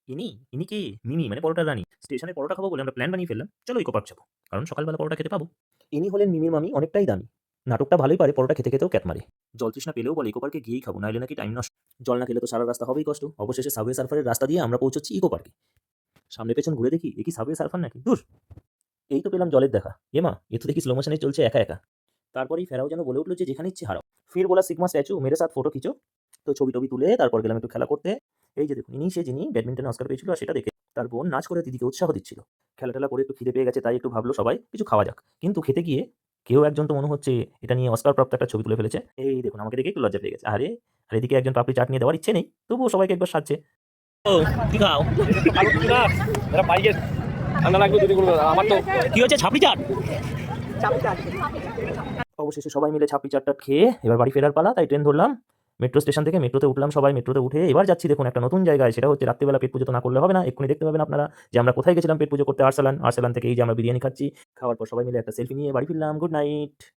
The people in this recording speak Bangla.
ইনি? ইনি কে? মিমি মানে পরোটার রানী। স্টেশনে পরোটা খাবো বলে আমরা প্ল্যান বানিয়ে ফেললাম, চলো ইকো পার্ক যাবো। কারণ সকালবেলা পরোটা খেতে পাবো। ইনি হলেন মিমির মামি, অনেকটাই দামি। নাটকটা ভালোই পারে, পরোটা খেতে খেতেও ক্যাট মারে। জল তৃষ্ণা পেলেও বলে ইকো পার্কে গিয়েই খাবো, নাইলে নাকি টাইম নষ্ট। জল না খেলে তো সারা রাস্তা হবেই কষ্ট। অবশেষে সাবওয়ে সার্ফারের রাস্তা দিয়ে আমরা পৌঁছচ্ছি ইকো পার্কে। সামনে পেছন ঘুরে দেখি, এ কি সাবওয়ে সার্ফার নাকি? ধুর! এই তো পেলাম জলের দেখা। এমা, এ তো দেখি স্লো মোশনে চলছে একা, একা। তারপরেই ফেরাও যেন বলে উঠল যে যেখানে ইচ্ছে হারাও। ফির बोला सिग्मा स्टैचू मेरे साथ फोटो खींचो। তো ছবি-টবি তুলে তারপর গেলাম একটু খেলা করতে। এই যে দেখুন, ইনিই সে যিনি ব্যাডমিন্টনে অস্কার পেয়েছিল আর সেটা দেখে তার বোন নাচ করে দিদিকে উৎসাহ দিচ্ছিল। খেলা-টেলা করে একটু খিদে পেয়ে গেছে, তাই একটু ভাবলো সবাই কিছু খাওয়া যাক। কিন্তু খেতে গিয়ে কেউ একজন তো মনে হচ্ছে এটা নিয়ে অস্কার প্রাপ্ত একটা ছবি তুলে ফেলেছে। এই দেখুন, আমাকে দেখে একটু লজ্জা পেয়ে গেছে। আরে! আর এদিকে একজন পাপড়ি চাট নিয়ে দেওয়ার ইচ্ছে নেই। তবুও সবাইকে একবার সাজছে। ও, কি খাও? এরা বাইকে ঠান্ডা লাগবে যদি কোনো আমার তো কি হয়েছে, ছাপড়ি চাট? অবশেষে সবাই মিলে ছাপড়ি চাট-টাট খেয়ে এবার বাড়ি ফেরার পালা, তাই ট্রেন ধরলাম। মেট্রো স্টেশন থেকে মেট্রোতে উঠলাম সবাই। মেট্রোতে উঠে এবার যাচ্ছি দেখুন একটা নতুন জায়গায়। সেটা হচ্ছে রাত্রিবেলা পেট পুজো তো না করলে হবে না। এক্ষুনি দেখতে পাবেন আপনারা যে আমরা কোথায় গেছিলাম পেট পুজো করতে, আরসালান। আরসালান থেকে এই যে আমরা বিরিয়ানি খাচ্ছি। খাওয়ার পর সবাই মিলে একটা সেলফি নিয়ে বাড়ি ফিরলাম। Good night.